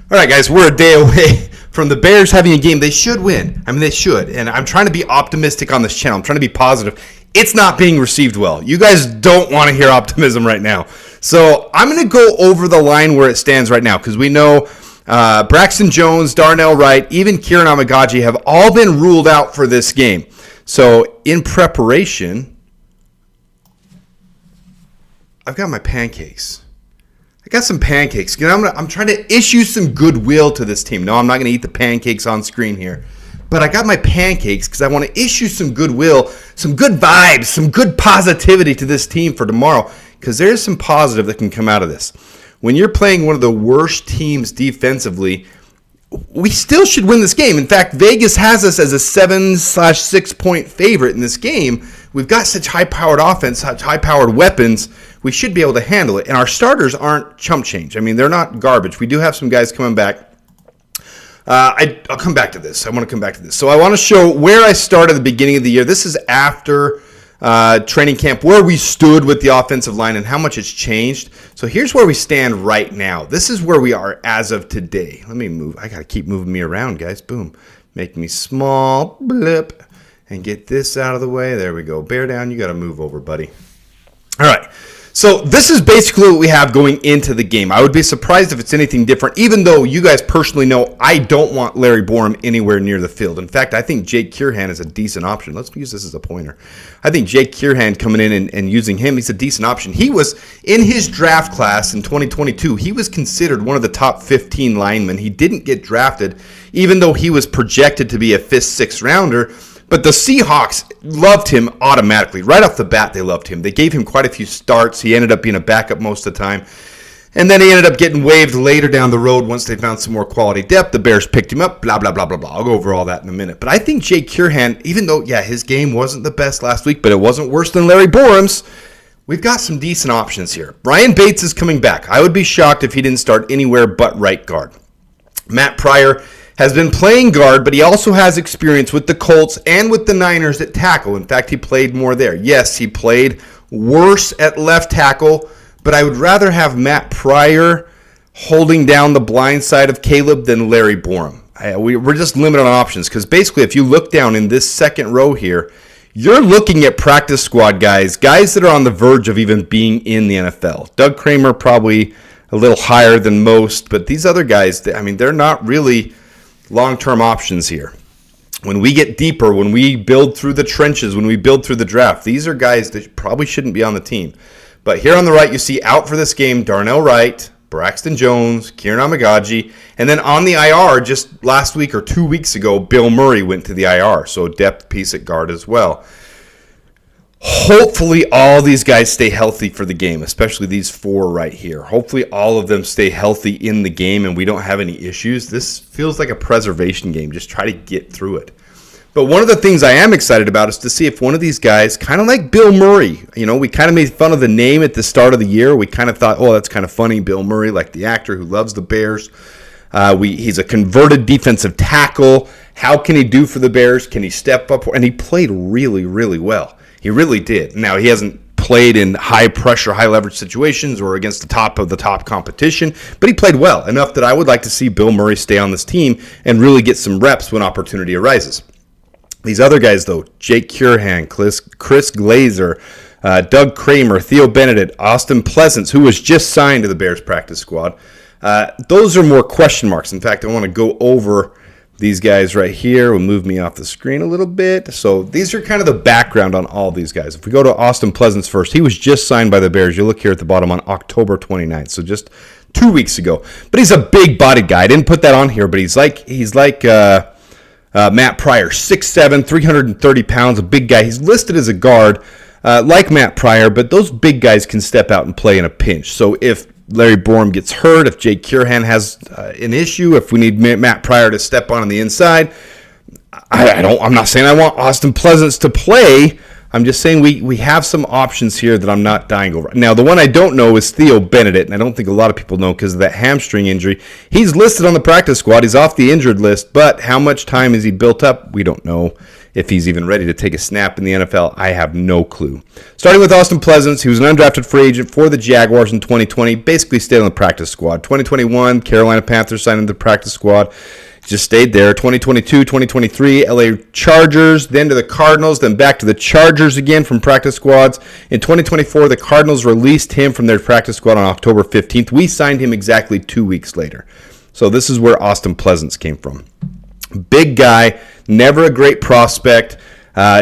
All right, guys, we're a day away from the Bears having a game. They should win. I mean, they should. And I'm trying to be optimistic on this channel. I'm trying to be positive. It's not being received well. You guys don't want to hear optimism right now. So I'm going to go over the line where it stands right now because we know Braxton Jones, Darnell Wright, even Kieran Amagaji have all been ruled out for this game. So in preparation, I've got my pancakes. I got some pancakes. I'm trying to issue some goodwill to this team. No, I'm not going to eat the pancakes on screen here. But I got my pancakes because I want to issue some goodwill, some good vibes, some good positivity to this team for tomorrow because there's some positive that can come out of this. When you're playing one of the worst teams defensively, we still should win this game. In fact, Vegas has us as a 7/6 point favorite in this game. We've got such high-powered offense, such high-powered weapons. We should be able to handle it. And our starters aren't chump change. I mean, they're not garbage. We do have some guys coming back. I'll come back to this. I want to come back to this. So I want to show where I started at the beginning of the year. This is after training camp, where we stood with the offensive line and how much it's changed. So here's where we stand right now. This is where we are as of today. Let me move. I got to keep moving me around, guys. Boom. Make me small. Blip. And get this out of the way. There we go. Bear down. You got to move over, buddy. All right. So this is basically what we have going into the game. I would be surprised if it's anything different, even though you guys personally know I don't want Larry Borum anywhere near the field. In fact, I think Jake Curhan is a decent option. Let's use this as a pointer. I think Jake Curhan coming in and using him, he's a decent option. He was, in his draft class in 2022, he was considered one of the top 15 linemen. He didn't get drafted, even though he was projected to be a 5th, 6th rounder. But the Seahawks loved him automatically. Right off the bat, they loved him. They gave him quite a few starts. He ended up being a backup most of the time. And then he ended up getting waived later down the road once they found some more quality depth. The Bears picked him up, blah, blah, blah, blah, blah. I'll go over all that in a minute. But I think Jake Curhan, even though, his game wasn't the best last week, but it wasn't worse than Larry Borum's, we've got some decent options here. Brian Bates is coming back. I would be shocked if he didn't start anywhere but right guard. Matt Pryor has been playing guard, but he also has experience with the Colts and with the Niners at tackle. In fact, he played more there. Yes, he played worse at left tackle, but I would rather have Matt Pryor holding down the blind side of Caleb than Larry Borum. We're just limited on options because basically if you look down in this second row here, you're looking at practice squad guys that are on the verge of even being in the NFL. Doug Kramer probably a little higher than most, but these other guys, they're not really long-term options here. When we get deeper, when we build through the trenches, when we build through the draft, these are guys that probably shouldn't be on the team. But here on the right, you see out for this game, Darnell Wright, Braxton Jones, Kieran Amagaji, and then on the IR just last week or 2 weeks ago, Bill Murray went to the IR, so depth piece at guard as well. Hopefully all these guys stay healthy for the game, especially these 4 right here. Hopefully all of them stay healthy in the game and we don't have any issues. This feels like a preservation game. Just try to get through it. But one of the things I am excited about is to see if one of these guys, kind of like Bill Murray, we kind of made fun of the name at the start of the year. We kind of thought, oh, that's kind of funny, Bill Murray, like the actor who loves the Bears. He's a converted defensive tackle. How can he do for the Bears? Can he step up? And he played really, really well. He really did. Now, he hasn't played in high-pressure, high-leverage situations or against the top of the top competition, but he played well, enough that I would like to see Bill Murray stay on this team and really get some reps when opportunity arises. These other guys, though, Jake Curhan, Chris Glazer, Doug Kramer, Theo Benedict, Austin Pleasance, who was just signed to the Bears practice squad, those are more question marks. In fact, I want to go over these guys right here will move me off the screen a little bit. So these are kind of the background on all these guys. If we go to Austin Pleasance first, he was just signed by the Bears. You look here at the bottom on October 29th, so just 2 weeks ago. But he's a big-bodied guy. I didn't put that on here, but he's like Matt Pryor, 6'7", 330 pounds, a big guy. He's listed as a guard like Matt Pryor, but those big guys can step out and play in a pinch. So if Larry Borum gets hurt, if Jake Curhan has an issue, if we need Matt Pryor to step on the inside, I'm not saying I want Austin Pleasance to play. I'm just saying we have some options here that I'm not dying over. Now, the one I don't know is Theo Benedict, and I don't think a lot of people know because of that hamstring injury. He's listed on the practice squad. He's off the injured list, but how much time has he built up? We don't know. If he's even ready to take a snap in the NFL, I have no clue. Starting with Austin Pleasants, he was an undrafted free agent for the Jaguars in 2020, basically stayed on the practice squad. 2021, Carolina Panthers signed him to the practice squad, just stayed there. 2022, 2023, LA Chargers, then to the Cardinals, then back to the Chargers again from practice squads. In 2024, the Cardinals released him from their practice squad on October 15th. We signed him exactly 2 weeks later. So this is where Austin Pleasants came from. Big guy, never a great prospect,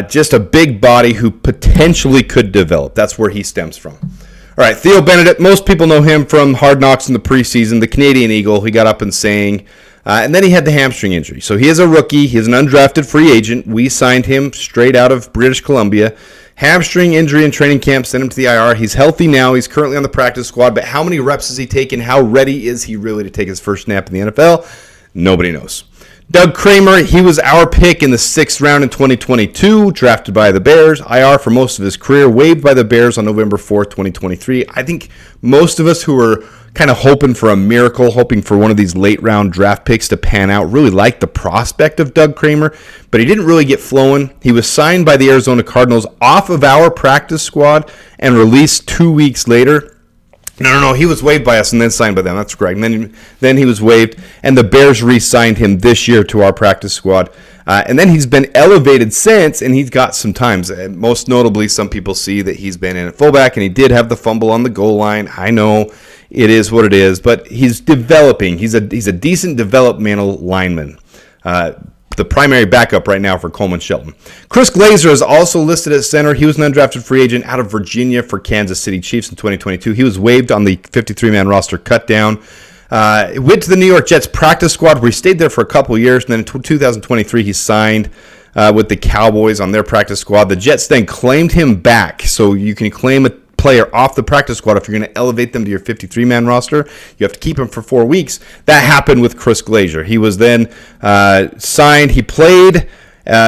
just a big body who potentially could develop. That's where he stems from. All right, Theo Benedict, most people know him from Hard Knocks in the preseason, the Canadian Eagle. He got up and sang, and then he had the hamstring injury. So he is a rookie. He is an undrafted free agent. We signed him straight out of British Columbia. Hamstring injury in training camp, sent him to the IR. He's healthy now. He's currently on the practice squad, but how many reps has he taken? How ready is he really to take his first snap in the NFL? Nobody knows. Doug Kramer, he was our pick in the 6th round in 2022, drafted by the Bears, IR for most of his career, waived by the Bears on November 4th, 2023. I think most of us who were kind of hoping for a miracle, hoping for one of these late-round draft picks to pan out, really liked the prospect of Doug Kramer, but he didn't really get flowing. He was signed by the Arizona Cardinals off of our practice squad and released 2 weeks later. No, he was waived by us and then signed by them. That's correct. And then he was waived, and the Bears re-signed him this year to our practice squad. And then he's been elevated since, and he's got some times. And most notably, some people see that he's been in at fullback, and he did have the fumble on the goal line. I know it is what it is, but he's developing. He's a decent developmental lineman. The primary backup right now for Coleman Shelton. Chris Glazer is also listed at center. He was an undrafted free agent out of Virginia for Kansas City Chiefs in 2022. He was waived on the 53-man roster cut down. Went to the New York Jets practice squad where he stayed there for a couple years. And then in 2023, he signed with the Cowboys on their practice squad. The Jets then claimed him back. So you can claim a player off the practice squad. If you're going to elevate them to your 53-man roster, you have to keep him for 4 weeks. That happened with Chris Glazer. He was then signed. He played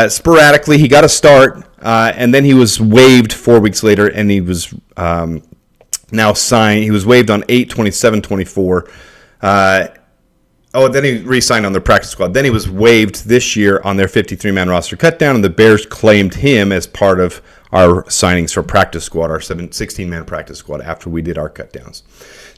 sporadically. He got a start, and then he was waived 4 weeks later, and he was now signed. He was waived on 8/27/24. Then he re-signed on their practice squad. Then he was waived this year on their 53-man roster cutdown, and the Bears claimed him as part of our signings for practice squad, our 16-man practice squad, after we did our cutdowns.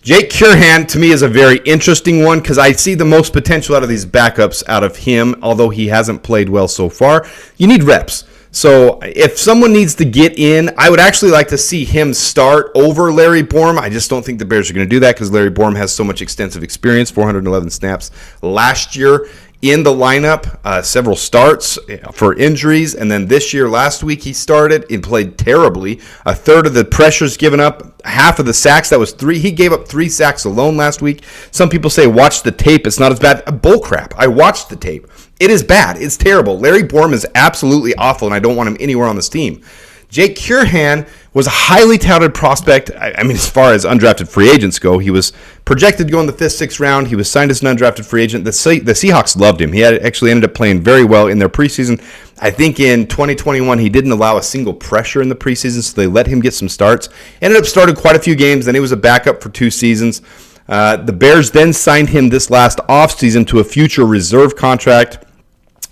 Jake Curhan, to me, is a very interesting one because I see the most potential out of these backups out of him, although he hasn't played well so far. You need reps. So if someone needs to get in, I would actually like to see him start over Larry Borom. I just don't think the Bears are going to do that because Larry Borom has so much extensive experience, 411 snaps last year in the lineup, several starts for injuries, and then this year, last week, he started and played terribly. A third of the pressures given up, half of the sacks, that was 3. He gave up 3 sacks alone last week. Some people say, watch the tape, it's not as bad. Bullcrap. I watched the tape. It is bad. It's terrible. Larry Borom is absolutely awful, and I don't want him anywhere on this team. Jake Curhan was a highly touted prospect. I mean, as far as undrafted free agents go, he was projected to go in the 5th, 6th round. He was signed as an undrafted free agent. The Seahawks loved him. He actually ended up playing very well in their preseason. I think in 2021, he didn't allow a single pressure in the preseason, so they let him get some starts. Ended up starting quite a few games. Then he was a backup for 2 seasons. The Bears then signed him this last offseason to a future reserve contract.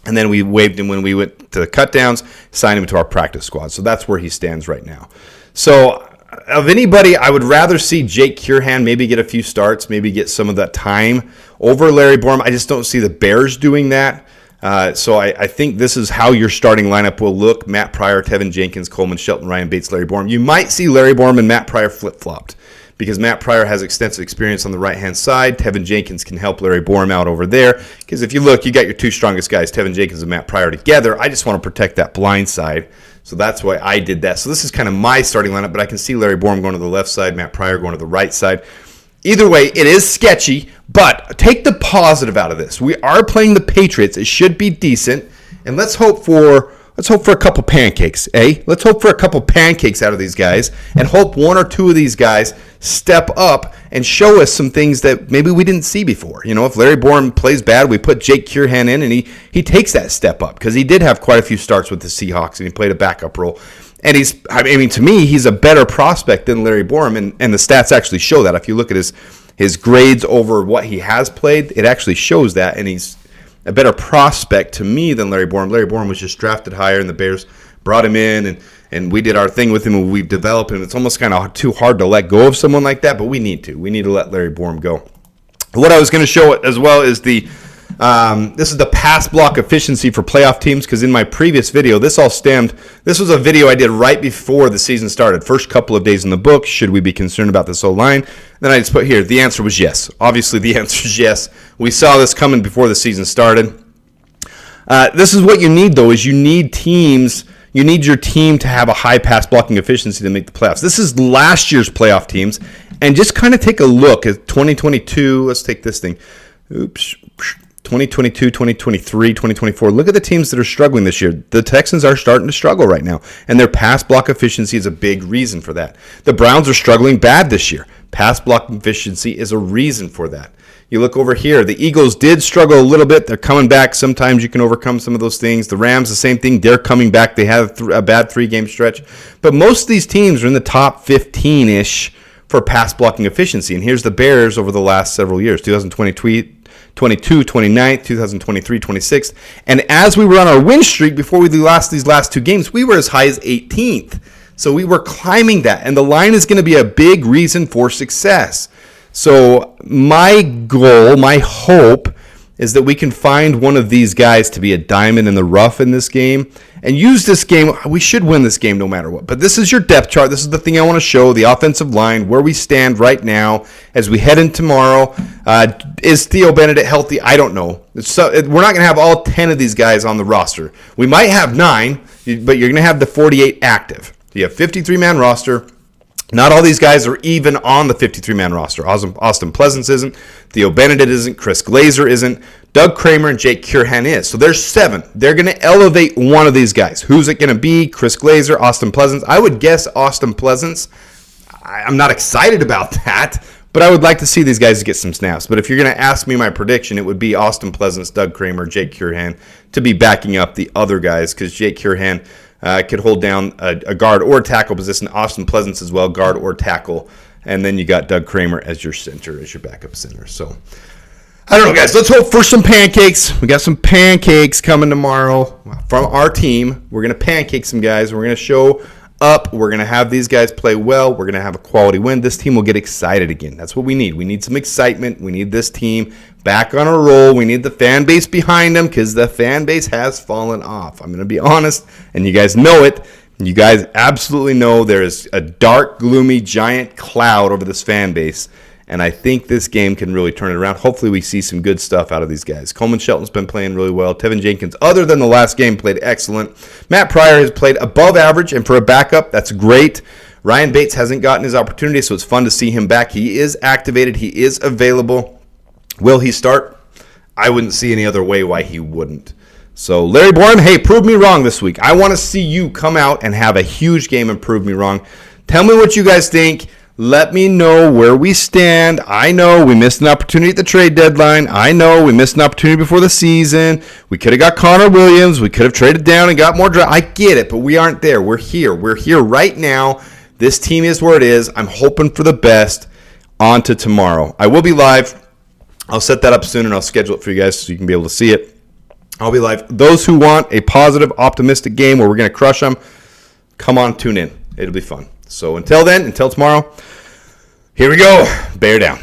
And then we waived him when we went to the cutdowns, signed him to our practice squad. So that's where he stands right now. So of anybody, I would rather see Jake Curhan maybe get a few starts, maybe get some of that time over Larry Borom. I just don't see the Bears doing that. So I think this is how your starting lineup will look. Matt Pryor, Tevin Jenkins, Coleman Shelton, Ryan Bates, Larry Borom. You might see Larry Borom and Matt Pryor flip-flopped, because Matt Pryor has extensive experience on the right-hand side. Tevin Jenkins can help Larry Borom out over there. Because if you look, you got your 2 strongest guys, Tevin Jenkins and Matt Pryor together. I just want to protect that blind side. So that's why I did that. So this is kind of my starting lineup, but I can see Larry Borom going to the left side, Matt Pryor going to the right side. Either way, it is sketchy, but take the positive out of this. We are playing the Patriots. It should be decent. And let's hope for a couple pancakes, eh? Let's hope for a couple pancakes out of these guys and hope 1 or 2 of these guys step up and show us some things that maybe we didn't see before. You know, if Larry Borom plays bad, we put Jake Curhan in and he takes that step up because he did have quite a few starts with the Seahawks and he played a backup role. And to me, he's a better prospect than Larry Borom, and the stats actually show that. If you look at his grades over what he has played, it actually shows that, and he's a better prospect to me than Larry Borom. Larry Borom was just drafted higher, and the Bears brought him in, and we did our thing with him, and we've developed him. It's almost kind of too hard to let go of someone like that, but we need to. We need to let Larry Borom go. What I was going to show as well is this is the pass block efficiency for playoff teams, because in my previous video, this was a video I did right before the season started. First couple of days in the book, should we be concerned about this O-line? Then I just put here, the answer was yes. Obviously, the answer is yes. We saw this coming before the season started. This is what you need, though, is you need your team to have a high pass blocking efficiency to make the playoffs. This is last year's playoff teams, and just kind of take a look at 2022. Let's take this thing. 2022, 2023, 2024. Look at the teams that are struggling this year. The Texans are starting to struggle right now, and their pass block efficiency is a big reason for that. The Browns are struggling bad this year. Pass block efficiency is a reason for that. You look over here. The Eagles did struggle a little bit. They're coming back. Sometimes you can overcome some of those things. The Rams, the same thing. They're coming back. They had a bad 3-game stretch. But most of these teams are in the top 15-ish for pass blocking efficiency. And here's the Bears over the last several years, 2022, 29th, 2023, 26th. And as we were on our win streak before we lost these last 2 games, we were as high as 18th. So we were climbing that. And the line is going to be a big reason for success. So my goal, my hope, is that we can find one of these guys to be a diamond in the rough in this game and use this game. We should win this game no matter what. But this is your depth chart. This is the thing I want to show, the offensive line, where we stand right now as we head in tomorrow. Is Theo Bennett healthy? I don't know. We're not going to have all 10 of these guys on the roster. We might have 9, but you're going to have the 48 active. You have 53-man roster. Not all these guys are even on the 53-man roster. Austin Pleasance isn't. Theo Bennett isn't. Chris Glazer isn't. Doug Kramer and Jake Curhan is. So there's 7. They're going to elevate one of these guys. Who's it going to be? Chris Glazer, Austin Pleasance. I would guess Austin Pleasance. I'm not excited about that, but I would like to see these guys get some snaps. But if you're going to ask me my prediction, it would be Austin Pleasance, Doug Kramer, Jake Curhan to be backing up the other guys, because Jake Curhan could hold down a guard or tackle position. Austin Pleasance as well, guard or tackle. And then you got Doug Kramer as your center, as your backup center. So, I don't know, guys. Let's hope for some pancakes. We got some pancakes coming tomorrow from our team. We're going to pancake some guys. We're going to show up. We're going to have these guys play well. We're going to have a quality win. This team will get excited again. That's what we need. We need some excitement. We need this team back on a roll. We need the fan base behind them, because the fan base has fallen off. I'm going to be honest, and you guys know it. You guys absolutely know there is a dark, gloomy, giant cloud over this fan base, and I think this game can really turn it around. Hopefully we see some good stuff out of these guys. Coleman Shelton's been playing really well. Tevin Jenkins, other than the last game, played excellent. Matt Pryor has played above average, and for a backup, that's great. Ryan Bates hasn't gotten his opportunity, so it's fun to see him back. He is activated. He is available. Will he start? I wouldn't see any other way why he wouldn't. So, Larry Borom, hey, prove me wrong this week. I want to see you come out and have a huge game and prove me wrong. Tell me what you guys think. Let me know where we stand. I know we missed an opportunity at the trade deadline. I know we missed an opportunity before the season. We could have got Connor Williams. We could have traded down and got more draft. I get it, but we aren't there. We're here. We're here right now. This team is where it is. I'm hoping for the best. On to tomorrow. I will be live. I'll set that up soon, and I'll schedule it for you guys so you can be able to see it. I'll be live. Those who want a positive, optimistic game where we're going to crush them, come on, tune in. It'll be fun. So until then, until tomorrow, here we go. Bear down.